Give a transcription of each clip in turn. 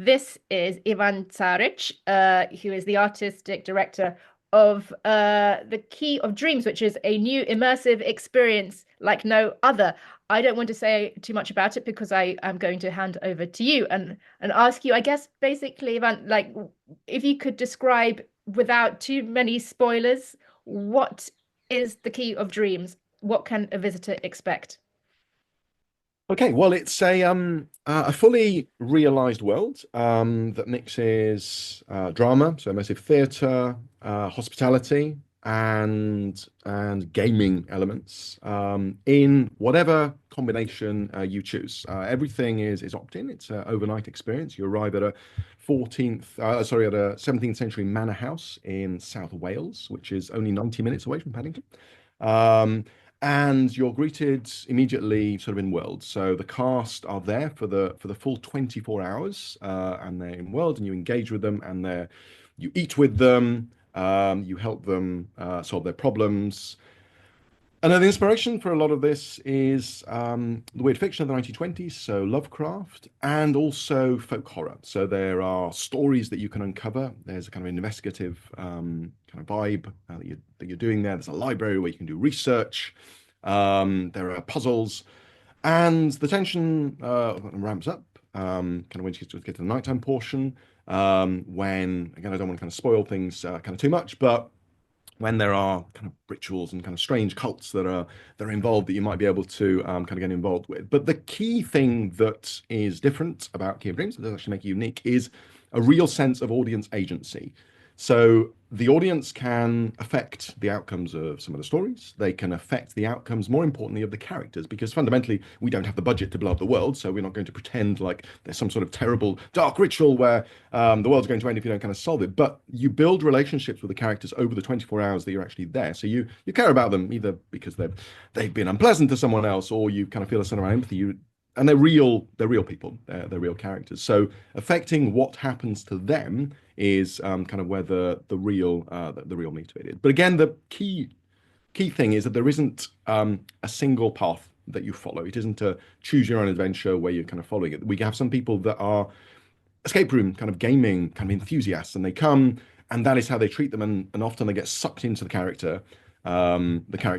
This is Ivan Caric, who is the artistic director of The Key of Dreams, which is a new immersive experience like no other. I don't want to say too much about it because I am going to hand over to you and ask you, I guess, basically, Ivan, like if you could describe without too many spoilers, what is The Key of Dreams? What can a visitor expect? Okay, well, it's a fully realized world that mixes drama, so immersive theatre, hospitality, and gaming elements in whatever combination you choose. Everything is opt-in. It's an overnight experience. You arrive at a 17th century manor house in South Wales, which is only 90 minutes away from Paddington. Um, and you're greeted immediately sort of in world. So the cast are there for the full 24 hours, and they're in world, and you engage with them, and you eat with them, you help them solve their problems. And then the inspiration for a lot of this is the weird fiction of the 1920s, so Lovecraft, and also folk horror. So there are stories that you can uncover. There's a kind of investigative kind of vibe that you're doing there. There's a library where you can do research. There are puzzles, and the tension ramps up kind of when you get to the nighttime portion. When again, I don't want to kind of spoil things kind of too much, but when there are kind of rituals and kind of strange cults that are involved that you might be able to kind of get involved with. But the key thing that is different about Key of Dreams, that does actually make it unique, is a real sense of audience agency. So the audience can affect the outcomes of some of the stories. They can affect the outcomes, more importantly, of the characters, because fundamentally we don't have the budget to blow up the world. So we're not going to pretend like there's some sort of terrible dark ritual where the world's going to end if you don't kind of solve it. But you build relationships with the characters over the 24 hours that you're actually there. So you care about them either because they've been unpleasant to someone else, or you kind of feel a certain amount of empathy. And they're real people. They're real characters. So affecting what happens to them is kind of where the real meat of it is. But again, the key thing is that there isn't a single path that you follow. It isn't a choose your own adventure where you're kind of following it. We have some people that are escape room kind of gaming kind of enthusiasts, and they come and that is how they treat them, and often they get sucked into the character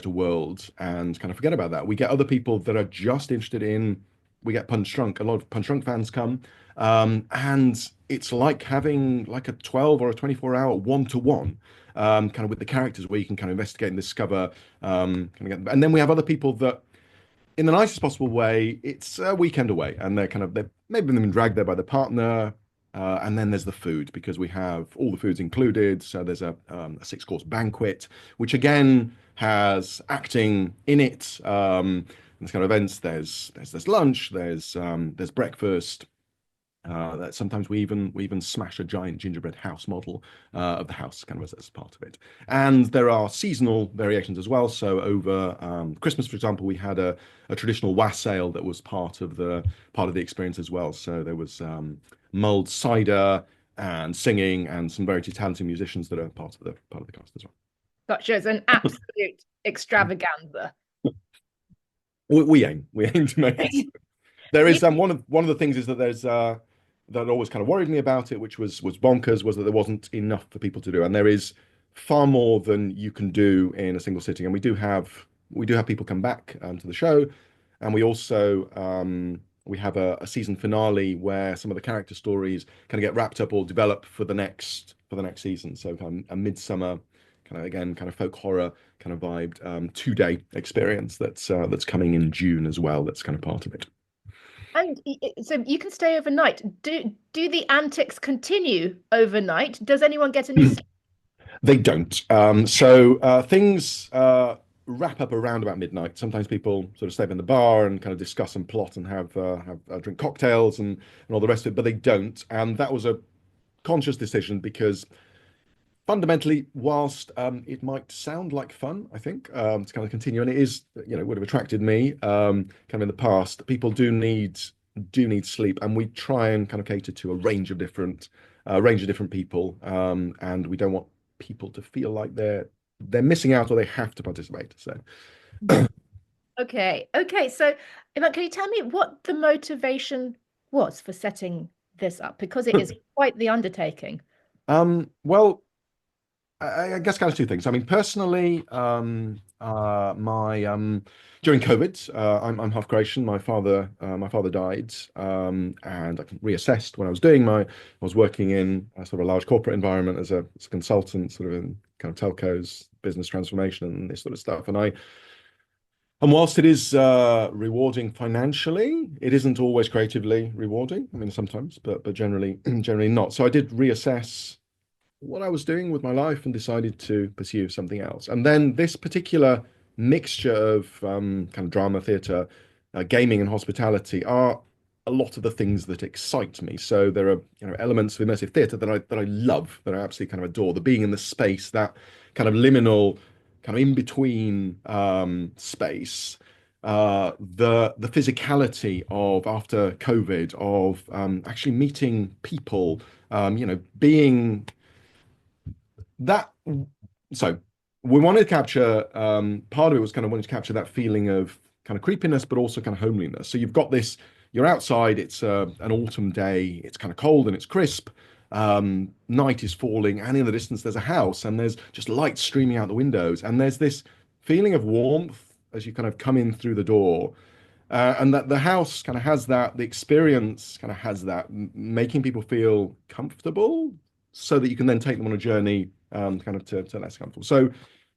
world and kind of forget about that. We get other people that are just interested in. We get Punch Drunk. A lot of Punch Drunk fans come, and it's like having like a 12 or a 24-hour one-to-one kind of with the characters where you can kind of investigate and discover. And then we have other people that, in the nicest possible way, it's a weekend away, and they're maybe been dragged there by the partner. And then there's the food, because we have all the foods included. So there's a six-course banquet, which again has acting in it. This kind of events. There's lunch. There's breakfast. That sometimes we even smash a giant gingerbread house model of the house, kind of as part of it. And there are seasonal variations as well. So over Christmas, for example, we had a traditional wassail that was part of the experience as well. So there was mulled cider and singing and some very talented musicians that are part of the cast as well. Gotcha. It's an absolute extravaganza. We aim to make it. There You is one of the things is that there's that always kind of worried me about it, which was bonkers, was that there wasn't enough for people to do, and there is far more than you can do in a single sitting. And we do have people come back to the show, and we have a season finale where some of the character stories kind of get wrapped up or develop for the next season. So kind of a midsummer kind of, again, kind of folk horror kind of vibed 2-day experience that's coming in June as well. That's kind of part of it. and so you can stay overnight. Do the antics continue overnight? Does anyone get any sleep? They don't. So things wrap up around about midnight. Sometimes people sort of stay in the bar and kind of discuss and plot and have drink cocktails and all the rest of it, but they don't. And that was a conscious decision because fundamentally, whilst it might sound like fun, I think to kind of continue, and it is, would have attracted me kind of in the past. People do need sleep, and we try and kind of cater to a range of different people, and we don't want people to feel like they're missing out or they have to participate. So Okay. So, Ivan, can you tell me what the motivation was for setting this up? Because it is quite the undertaking. Well, I guess kind of two things. I mean, personally, my during COVID, I'm half Croatian. My father died, and I reassessed when I was doing my. I was working in a sort of a large corporate environment as a consultant, sort of in kind of telcos, business transformation, and this sort of stuff. And whilst it is rewarding financially, it isn't always creatively rewarding. I mean, sometimes, but generally, generally not. So I did reassess what I was doing with my life and decided to pursue something else. And then this particular mixture of kind of drama, theatre, gaming, and hospitality are a lot of the things that excite me. So there are elements of immersive theatre that I love, that I absolutely kind of adore. The being in the space, that kind of liminal, kind of in between space. The physicality of after COVID of actually meeting people, being that so we wanted to capture part of it was kind of wanting to capture that feeling of kind of creepiness but also kind of homeliness. So you've got this, you're outside, it's an autumn day, it's kind of cold and it's crisp, night is falling, and in the distance there's a house and there's just light streaming out the windows, and there's this feeling of warmth as you kind of come in through the door, and that the house kind of has that, the experience kind of has that, making people feel comfortable so that you can then take them on a journey kind of to less comfortable. So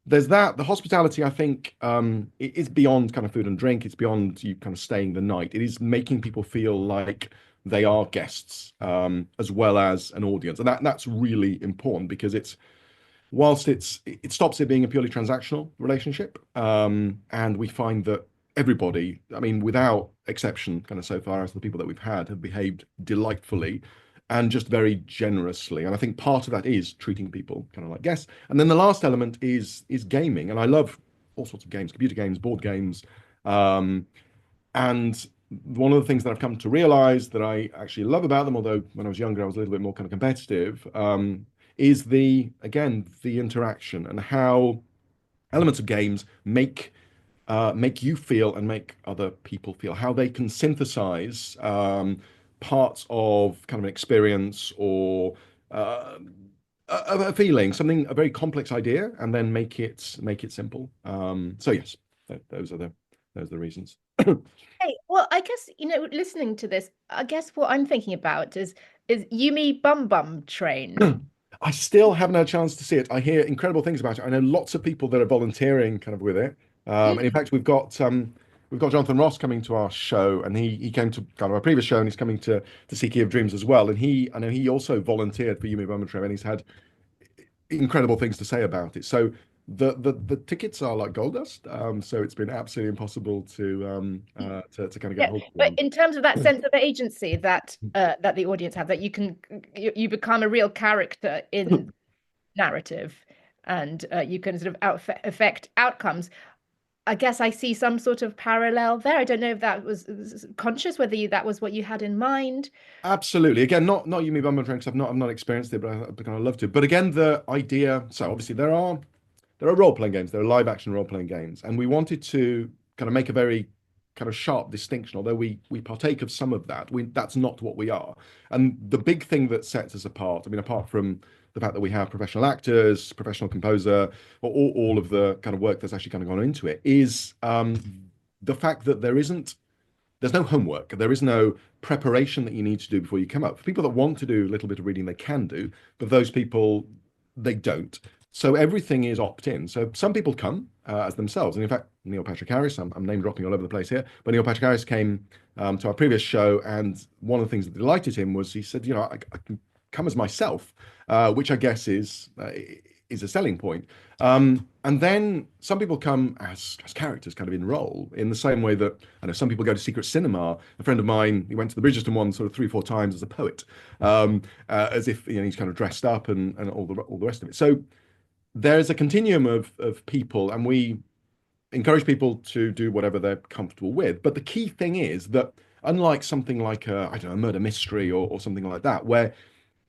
there's that. The hospitality, I think, it is beyond kind of food and drink. It's beyond you kind of staying the night. It is making people feel like they are guests as well as an audience. And that's really important because it's whilst it stops it being a purely transactional relationship, and we find that everybody, I mean, without exception, kind of so far as the people that we've had have behaved delightfully and just very generously. And I think part of that is treating people kind of like guests. And then the last element is gaming, and I love all sorts of games, computer games, board games, and one of the things that I've come to realize that I actually love about them, although when I was younger I was a little bit more kind of competitive, is the interaction and how elements of games make you feel and make other people feel, how they can synthesize parts of kind of an experience or a feeling, something, a very complex idea, and then make it simple. So yes, those are the reasons. Hey, well, I guess, listening to this, I guess what I'm thinking about is Yumi Bum Bum Train. I still haven't had a chance to see it. I hear incredible things about it. I know lots of people that are volunteering kind of with it. And in Mm. fact, we've got Jonathan Ross coming to our show, and he came to kind of our previous show, and he's coming to see Key of Dreams as well. And I know he also volunteered for Yumi Bummer and he's had incredible things to say about it. So the tickets are like gold dust. So it's been absolutely impossible to kind of get Yeah, hold of but one. in terms of that sense of agency that the audience have, that you become a real character in narrative, and you can sort of affect outcomes. I guess I see some sort of parallel there. I don't know if that was conscious, whether that was what you had in mind. Absolutely. Again, not you me bum drinks. I've not experienced it, but I'd kind of love to. But again, the idea. So obviously there are role playing games. There are live action role playing games, and we wanted to kind of make a very kind of sharp distinction. Although we partake of some of that, that's not what we are. And the big thing that sets us apart. I mean, apart from the fact that we have professional actors, professional composer, or all of the kind of work that's actually kind of gone into it, is the fact that there's no homework. There is no preparation that you need to do before you come up. For people that want to do a little bit of reading, they can do, but those people, they don't. So everything is opt-in. So some people come as themselves. And in fact, Neil Patrick Harris, I'm name dropping all over the place here, but Neil Patrick Harris came to our previous show, and one of the things that delighted him was he said, I can come as myself, which I guess is a selling point. And then some people come as characters kind of in role in the same way that I know some people go to secret cinema. A friend of mine, he went to the Bridgerton one sort of 3 or 4 times as a poet, as if he's kind of dressed up and all the rest of it. So there's a continuum of people, and we encourage people to do whatever they're comfortable with. But the key thing is that unlike something like I don't know, a murder mystery or something like that, where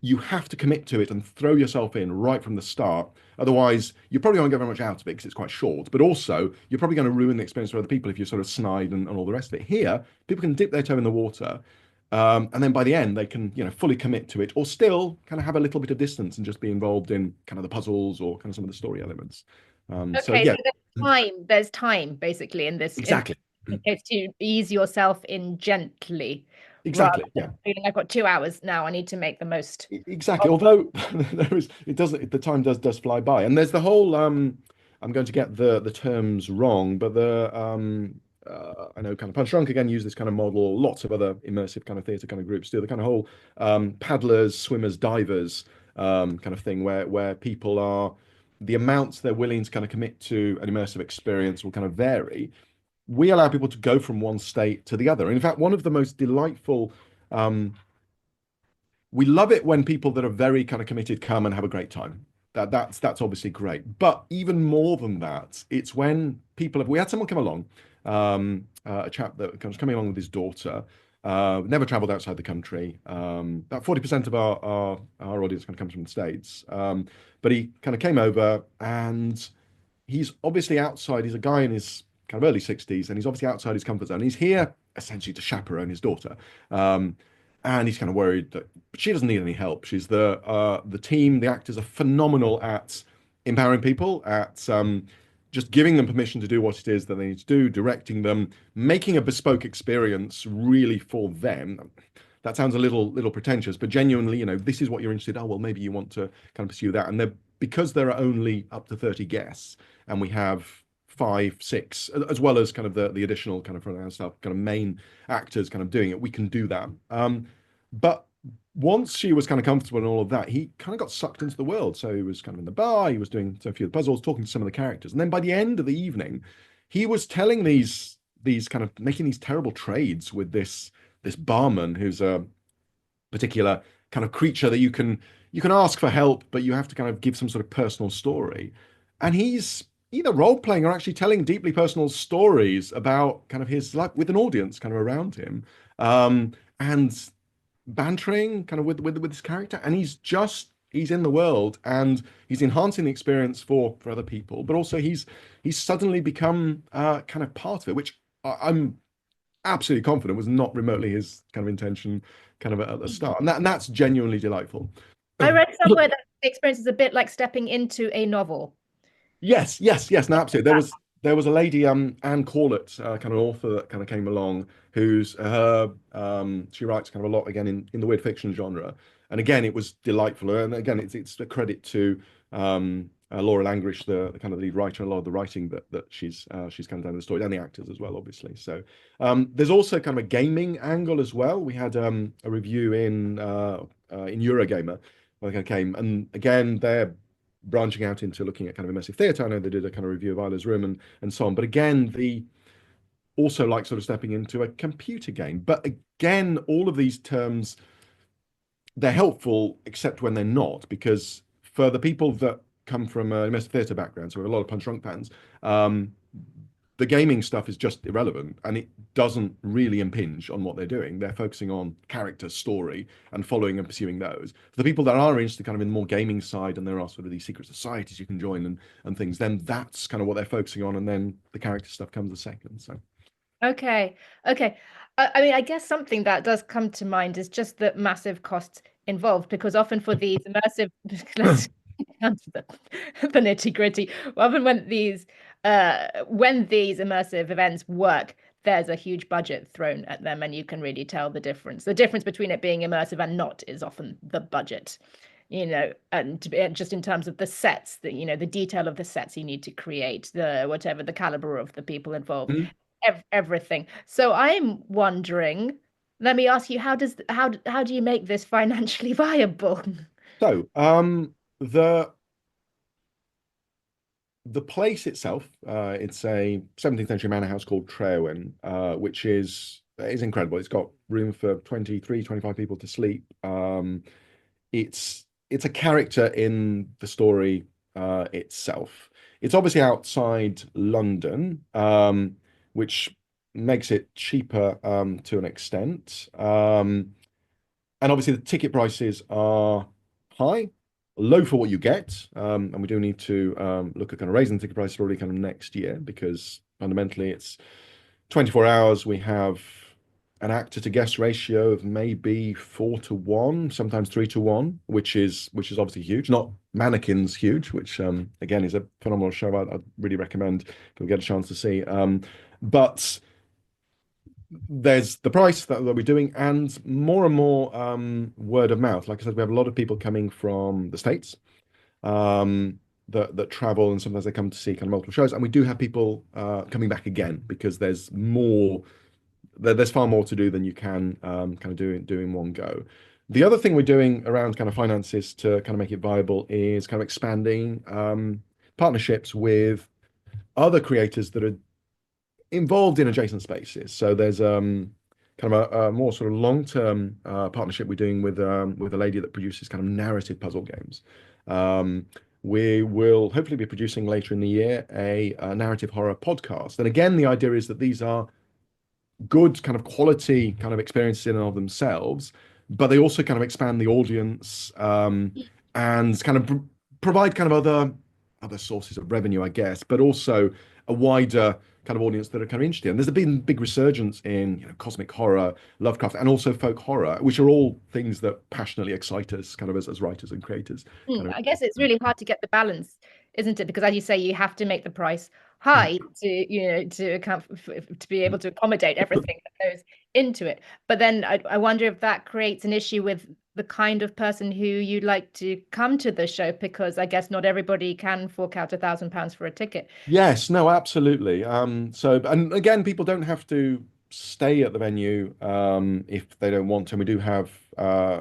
you have to commit to it and throw yourself in right from the start. Otherwise, you probably won't get very much out of it because it's quite short. But also, you're probably going to ruin the experience for other people if you're sort of snide and all the rest of it. Here, people can dip their toe in the water, And then by the end, they can, fully commit to it, or still kind of have a little bit of distance and just be involved in kind of the puzzles or kind of some of the story elements. So Okay, yeah, so there's time basically in exactly, this case to ease yourself in gently rather exactly, than yeah. feeling I've got 2 hours now, I need to make the most Exactly. of. Although it doesn't, the time does fly by, and there's the whole. I'm going to get the terms wrong, but I know kind of Punch Drunk again use this kind of model. Lots of other immersive kind of theatre kind of groups do the kind of whole paddlers, swimmers, divers kind of thing, where people are the amounts they're willing to kind of commit to an immersive experience will kind of vary. We allow people to go from one state to the other. In fact, one of the most delightful um, we love it when people that are very kind of committed come and have a great time. That's obviously great. But even more than that, it's when people have. We had someone come along, a chap that was coming along with his daughter, never traveled outside the country. About 40% of our audience kind of comes from the States. But he kind of came over and he's obviously outside. He's a guy in his kind of early 60s, and he's obviously outside his comfort zone. He's here essentially to chaperone his daughter. Um, and he's kind of worried that she doesn't need any help. She's the team, the actors are phenomenal at empowering people, at just giving them permission to do what it is that they need to do, directing them, making a bespoke experience really for them. That sounds a little pretentious, but genuinely, this is what you're interested in. Oh, well, maybe you want to kind of pursue that. And they're because there are only up to 30 guests, and we have five, six, as well as kind of the additional kind of front end stuff, kind of main actors kind of doing it, we can do that. But once she was kind of comfortable and all of that, he kind of got sucked into the world. So he was kind of in the bar, he was doing a few of the puzzles, talking to some of the characters. And then by the end of the evening, he was telling these kind of making these terrible trades with this barman who's a particular kind of creature that you can ask for help, but you have to kind of give some sort of personal story. And he's either role playing or actually telling deeply personal stories about kind of his life with an audience kind of around him, and bantering kind of with his character. And he's in the world and he's enhancing the experience for other people, but also he's suddenly become kind of part of it, which I'm absolutely confident was not remotely his kind of intention kind of at the start. And that's genuinely delightful. I read somewhere that the experience is a bit like stepping into a novel. Yes, yes, yes, no, absolutely. There was a lady, Anne Corlett, kind of author that kind of came along, who's her she writes kind of a lot again in the weird fiction genre. And again, it was delightful. And again, it's a credit to Laura Langrish, the kind of lead writer, and a lot of the writing that she's kind of done in the story, and the actors as well, obviously. So there's also kind of a gaming angle as well. We had a review in Eurogamer where they kind of came, and again, they're branching out into looking at kind of immersive theatre. I know they did a kind of review of Isla's Room and so on. But again, the also like sort of stepping into a computer game. But again, all of these terms, they're helpful except when they're not, because for the people that come from immersive theatre backgrounds, so we have a lot of punch drunk fans, the gaming stuff is just irrelevant and it doesn't really impinge on what they're doing. They're focusing on character, story, and following and pursuing those. For the people that are interested kind of in the more gaming side, and there are sort of these secret societies you can join and things, then that's kind of what they're focusing on, and then the character stuff comes a second. So Okay. Okay. I mean, I guess something that does come to mind is just the massive costs involved, because often for these immersive, let's get down to the nitty-gritty. Often when these immersive events work, there's a huge budget thrown at them, and you can really tell the difference. The difference between it being immersive and not is often the budget, and just in terms of the sets, the detail of the sets you need to create, the whatever the caliber of the people involved, Mhm. everything. So I'm wondering, let me ask you, how do you make this financially viable? so the place itself, it's a 17th century manor house called Trerwyn, which is incredible. It's got room for 23, 25 people to sleep. It's a character in the story itself. It's obviously outside London, which makes it cheaper to an extent. And obviously the ticket prices are high, low for what you get. And we do need to look at kind of raising the ticket price probably kind of next year, because fundamentally it's 24 hours. We have an actor to guest ratio of maybe 4 to 1, sometimes 3 to 1, which is obviously huge. Not Mannequin's huge, which again is a phenomenal show. I'd really recommend people get a chance to see. But there's the price that we're doing, and more word of mouth. Like I said, we have a lot of people coming from the States that travel, and sometimes they come to see kind of multiple shows. And we do have people coming back again because there's far more to do than you can kind of do in one go. The other thing we're doing around kind of finances to kind of make it viable is kind of expanding partnerships with other creators that are involved in adjacent spaces. So there's kind of a more sort of long-term partnership we're doing with a lady that produces kind of narrative puzzle games. Um, we will hopefully be producing later in the year a narrative horror podcast. And again, the idea is that these are good kind of quality kind of experiences in and of themselves, but they also kind of expand the audience and kind of provide kind of other sources of revenue, I guess, but also a wider kind of audience that are kind of interested. And there's been big resurgence in cosmic horror, Lovecraft, and also folk horror, which are all things that passionately excite us, kind of as writers and creators. Kind of. I guess it's really hard to get the balance, isn't it? Because as you say, you have to make the price high to account to be able to accommodate everything that goes into it. But then I wonder if that creates an issue with the kind of person who you'd like to come to the show, because I guess not everybody can fork out £1,000 for a ticket. Yes, no, absolutely. So, and again, people don't have to stay at the venue if they don't want to. And we do have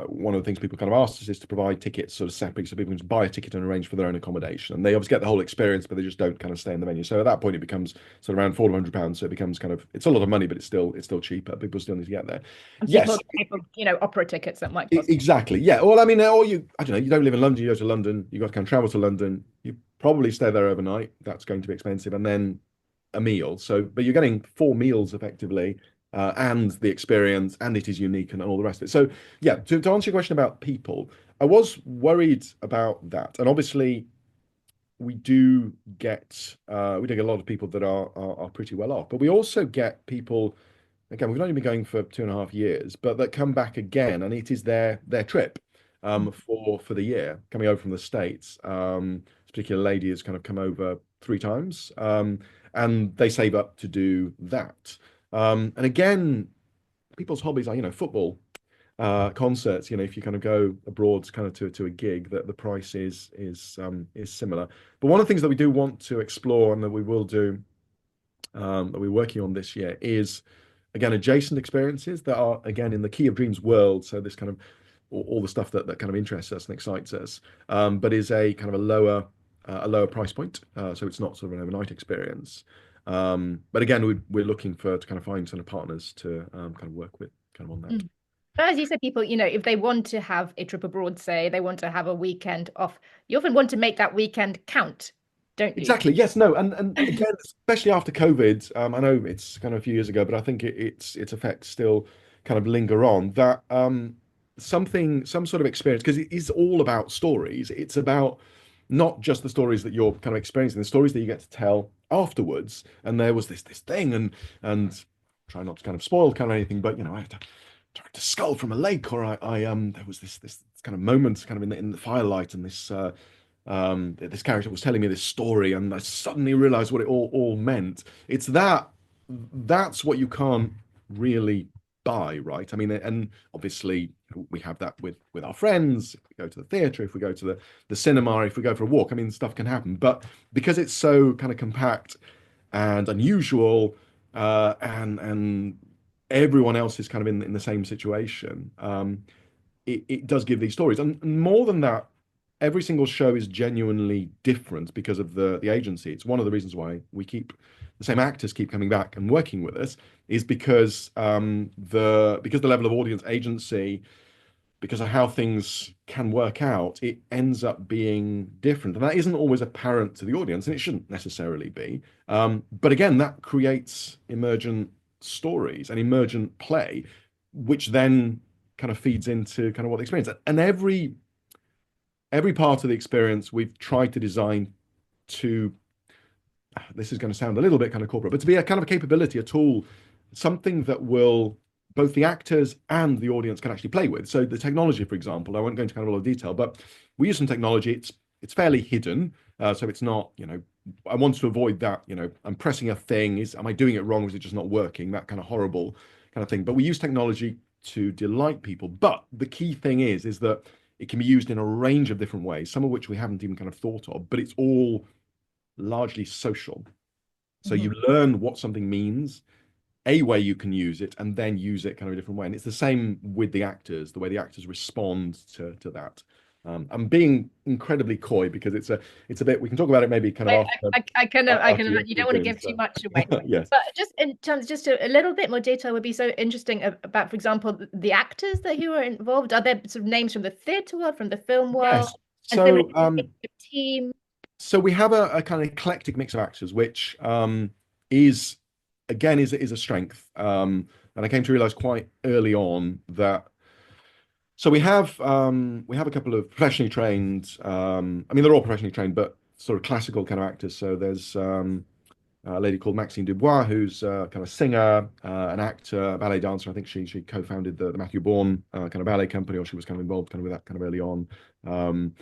one of the things people kind of asked us is to provide tickets sort of separately, so people can just buy a ticket and arrange for their own accommodation. And they obviously get the whole experience, but they just don't kind of stay in the venue. So at that point, it becomes sort of around £400. So it becomes kind of it's a lot of money, but it's still cheaper. People still need to get there. And Yes, people pay for, opera tickets that might cost. exactly. Yeah. Well, I mean, or I don't know, you don't live in London, you go to London, you got to kind of travel to London, you probably stay there overnight. That's going to be expensive. And then a meal. So, but you're getting 4 meals effectively, and the experience, and it is unique and all the rest of it. So, yeah, to answer your question about people, I was worried about that. And obviously, we do get a lot of people that are pretty well off, but we also get people. Again, we've only been going for 2.5 years, but that come back again, and it is their trip for the year, coming over from the States. This particular lady has kind of come over 3 times, and they save up to do that. And again, people's hobbies are, football, concerts. If you kind of go abroad, kind of to a gig, that the price is similar. But one of the things that we do want to explore, and that we will do, that we're working on this year, is again adjacent experiences that are again in the Key of Dreams world. So this kind of all the stuff that kind of interests us and excites us, but is a kind of a lower price point. So it's not sort of an overnight experience. But again, we're looking to kind of find sort of partners to kind of work with kind of on that. Mm. But as you said, people, if they want to have a trip abroad, say they want to have a weekend off, you often want to make that weekend count, don't you? Exactly. Yes. No. And again, especially after COVID, I know it's kind of a few years ago, but I think its effects still kind of linger on. That some sort of experience, because it is all about stories. It's about not just the stories that you're kind of experiencing, the stories that you get to tell afterwards. And there was this thing, and try not to kind of spoil kind of anything, but I had to try to scull from a lake, or I there was this kind of moment kind of in the firelight, and this character was telling me this story, and I suddenly realized what it all meant. It's that's what you can't really buy, right? I mean, and obviously we have that with our friends. If we go to the theater, if we go to the cinema, if we go for a walk, I mean, stuff can happen. But because it's so kind of compact and unusual, and everyone else is kind of in the same situation, it does give these stories. And more than that, every single show is genuinely different because of the agency. It's one of the reasons why the same actors keep coming back and working with us, is because the level of audience agency, because of how things can work out, it ends up being different. And that isn't always apparent to the audience, and it shouldn't necessarily be. But again, that creates emergent stories and emergent play, which then kind of feeds into kind of what the experience. And every part of the experience we've tried to design to, this is going to sound a little bit kind of corporate, but to be a kind of a capability, a tool, something that will both the actors and the audience can actually play with. So the technology, for example, I won't go into kind of a lot of detail, but we use some technology. It's fairly hidden, so it's not, I want to avoid that. I'm pressing a thing. Am I doing it wrong? Or is it just not working? That kind of horrible kind of thing. But we use technology to delight people. But the key thing is that it can be used in a range of different ways, some of which we haven't even kind of thought of, but it's all largely social. So Mhm. you learn what something means, a way you can use it, and then use it kind of a different way. And it's the same with the actors, the way the actors respond to that. I'm being incredibly coy because it's a bit, we can talk about it maybe kind of I after can the, you the don't want to dreams. give too much away. Yes. But just in terms, just a little bit more detail would be so interesting about, for example, the actors that who are involved. Are there sort of names from the theatre world, from the film world, Yes. and similarly So the team? so we have a kind of eclectic mix of actors, which is again is a strength. And I came to realize quite early on that so we have a couple of professionally trained I mean they're all professionally trained, but sort of classical kind of actors. So there's a lady called Maxine Dubois, who's kind of singer, an actor, a ballet dancer. I think she co-founded the Matthew Bourne kind of ballet company, or she was kind of involved kind of with that kind of early on. Um,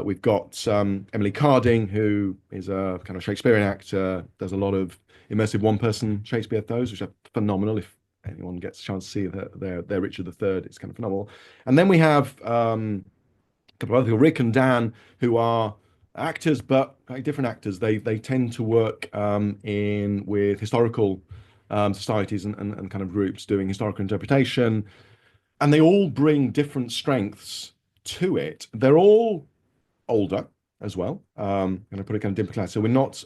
we've got Emily Carding, who is a kind of Shakespearean actor, does a lot of immersive one-person Shakespeare throws, which are phenomenal. If anyone gets a chance to see their Richard III, it's kind of phenomenal. And then we have couple of other people, Rick and Dan, who are actors, but like different actors. They tend to work in with historical societies and kind of groups doing historical interpretation, and they all bring different strengths to it. They're all older as well. And I put it kind of dimple class. So we're not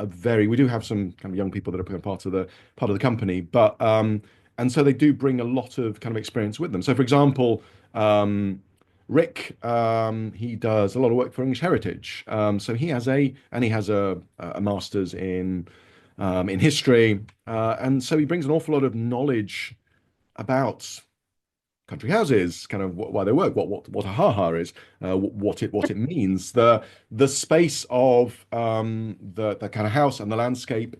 we do have some kind of young people that are part of the company, but and so they do bring a lot of kind of experience with them. So for example, Rick, he does a lot of work for English Heritage. So he has a master's in history, and so he brings an awful lot of knowledge about country houses, kind of why they work, what a ha-ha is, what it means, the space of the kind of house and the landscape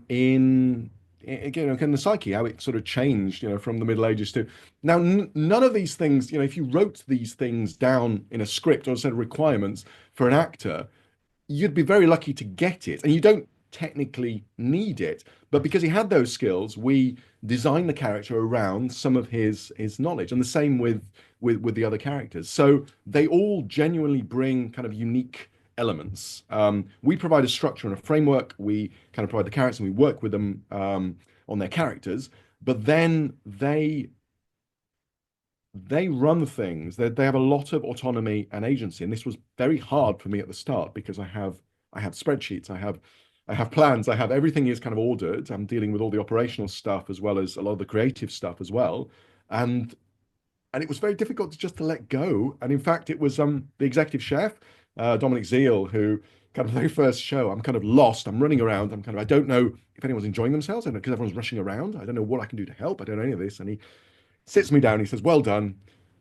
in the psyche, how it sort of changed, from the Middle Ages to now. None of these things, if you wrote these things down in a script or a set of requirements for an actor, you'd be very lucky to get it. And you don't technically need it. But because he had those skills, we designed the character around some of his knowledge. And the same with the other characters. So they all genuinely bring kind of unique elements. We provide a structure and a framework. We kind of provide the characters and we work with them on their characters. But then they run things. They have a lot of autonomy and agency, and this was very hard for me at the start because I have spreadsheets, I have plans, I have everything is kind of ordered. I'm dealing with all the operational stuff as well as a lot of the creative stuff as well, and it was very difficult to let go. And in fact, it was the executive chef, Dominic Zeal, who kind of the very first show, I'm kind of lost. I'm running around. I don't know if anyone's enjoying themselves. I don't know because everyone's rushing around. I don't know what I can do to help. I don't know any of this. And he sits me down. He says, "Well done,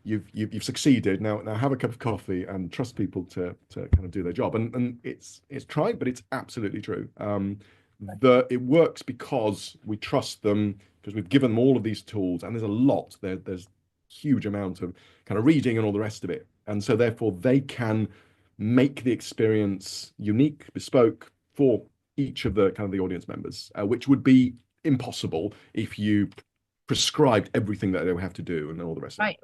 you've succeeded. Now have a cup of coffee and trust people to kind of do their job." And it's trite, but it's absolutely true. It works because we trust them because we've given them all of these tools, and there's a lot there. There's huge amount of kind of reading and all the rest of it, and so therefore they can make the experience unique, bespoke for each of the kind of the audience members, which would be impossible if you prescribed everything that they would have to do and all the rest of Right.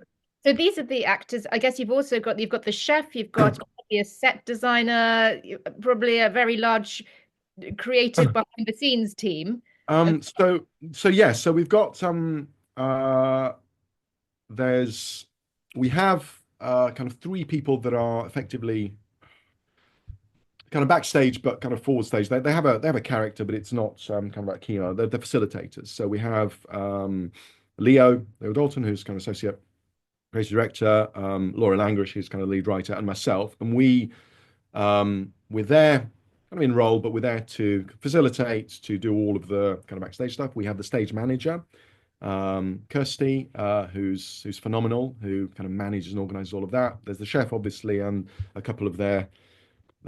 So these are the actors. I guess you've got the chef, you've got probably a set designer, probably a very large creative it. behind the scenes team. So yeah, so we've got uh there's we have kind of three people that are effectively kind of backstage but kind of forward stage. They have a character, but it's not kind of like keynote. They're facilitators. So we have Leo Dalton, who's kind of associate creative director, Laura Langrish, who's kind of lead writer, and myself. And we're there kind of in role, but we're there to facilitate, to do all of the kind of backstage stuff. We have the stage manager, Kirsty, who's phenomenal, who kind of manages and organizes all of that. There's the chef, obviously, and a couple of their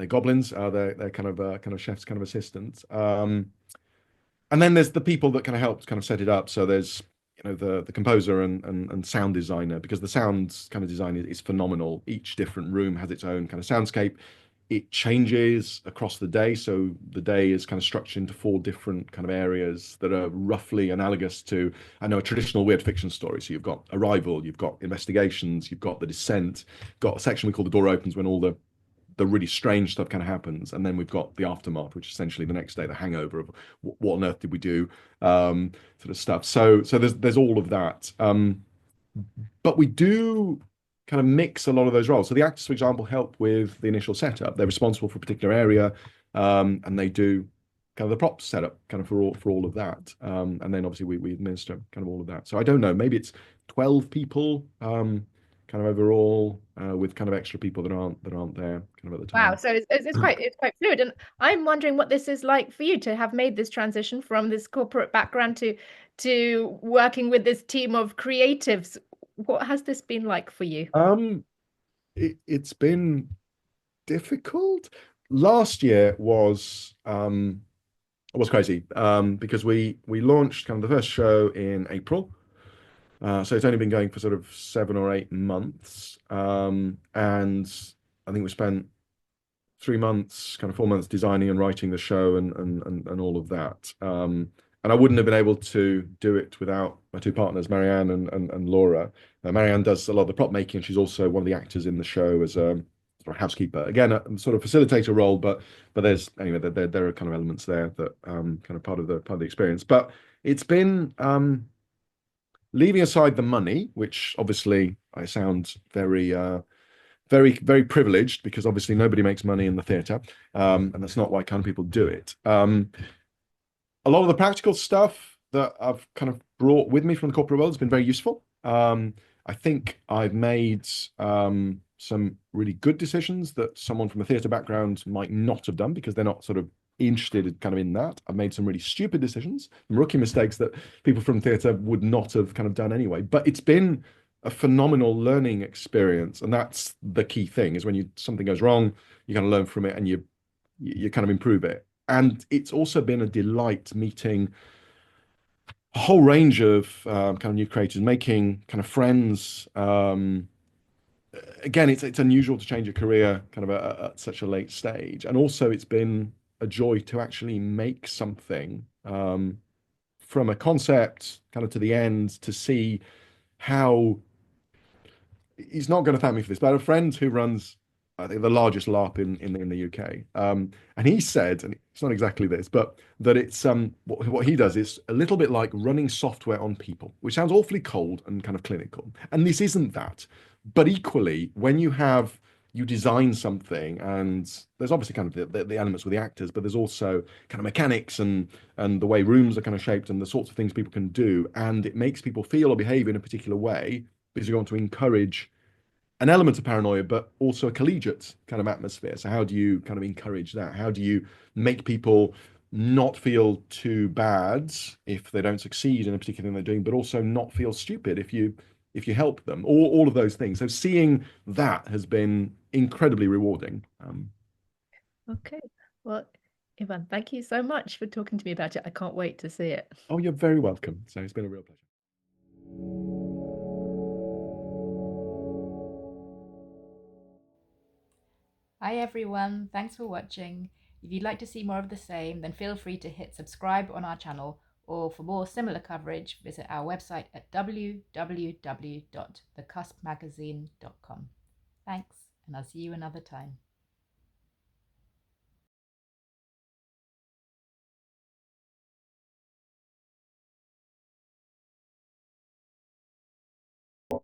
goblins, they're kind of chef's kind of assistants. And then there's the people that kind of help kind of set it up. So there's the composer and sound designer, because the sound kind of design is phenomenal. Each different room has its own kind of soundscape. It changes across the day, so the day is kind of structured into four different kind of areas that are roughly analogous to, I know, a traditional weird fiction story. So you've got Arrival, you've got Investigations, you've got The Descent, got a section we call The Door Opens, when all the really strange stuff kind of happens, and then we've got the aftermath, which is essentially the next day, the hangover of what on earth did we do, sort of stuff. So there's all of that, but we do kind of mix a lot of those roles. So the actors, for example, help with the initial setup. They're responsible for a particular area, and they do kind of the prop setup kind of for all of that. And then obviously we administer kind of all of that. So I don't know, maybe it's 12 people, kind of overall, with kind of extra people that aren't there kind of at the Wow. time. So it's quite fluid. And I'm wondering what this is like for you to have made this transition from this corporate background to working with this team of creatives. What has this been like for you? Um, it's been difficult. Last year was crazy, because we launched kind of the first show in April. So it's only been going for sort of 7 or 8 months. And I think we spent 3 months, kind of 4 months designing and writing the show and all of that. And I wouldn't have been able to do it without my two partners, Marianne and Laura. Marianne does a lot of the prop making, and she's also one of the actors in the show as a sort of housekeeper. Again, a sort of facilitator role, but there's anyway there are kind of elements there that kind of part of the experience. But it's been, leaving aside the money, which obviously I sound very privileged, because obviously nobody makes money in the theatre, and that's not why kind of people do it. A lot of the practical stuff that I've kind of brought with me from the corporate world has been very useful. I think I've made some really good decisions that someone from a theatre background might not have done, because they're not sort of interested kind of in that. I've made some really stupid decisions, some rookie mistakes that people from theatre would not have kind of done anyway. But it's been a phenomenal learning experience, and that's the key thing, is when something goes wrong, you kind of learn from it, and you kind of improve it. And it's also been a delight meeting a whole range of kind of new creators, making kind of friends. Again, it's unusual to change a career kind of at such a late stage, and also it's been a joy to actually make something, from a concept kind of to the end, to see how, he's not going to thank me for this, but I have a friend who runs, I think, the largest LARP in the UK. And he said, and it's not exactly this, but that it's what he does is a little bit like running software on people, which sounds awfully cold and kind of clinical. And this isn't that. But equally, when you design something, and there's obviously kind of the elements with the actors, but there's also kind of mechanics and the way rooms are kind of shaped and the sorts of things people can do, and it makes people feel or behave in a particular way, because you want to encourage an element of paranoia, but also a collegiate kind of atmosphere. So how do you kind of encourage that? How do you make people not feel too bad if they don't succeed in a particular thing they're doing, but also not feel stupid if you help them? All of those things. So seeing that has been incredibly rewarding. Okay. Well, Ivan, thank you so much for talking to me about it. I can't wait to see it. Oh, you're very welcome. So it's been a real pleasure. Hi everyone, thanks for watching. If you'd like to see more of the same, then feel free to hit subscribe on our channel, or for more similar coverage, visit our website at www.thecuspmagazine.com. Thanks, and I'll see you another time.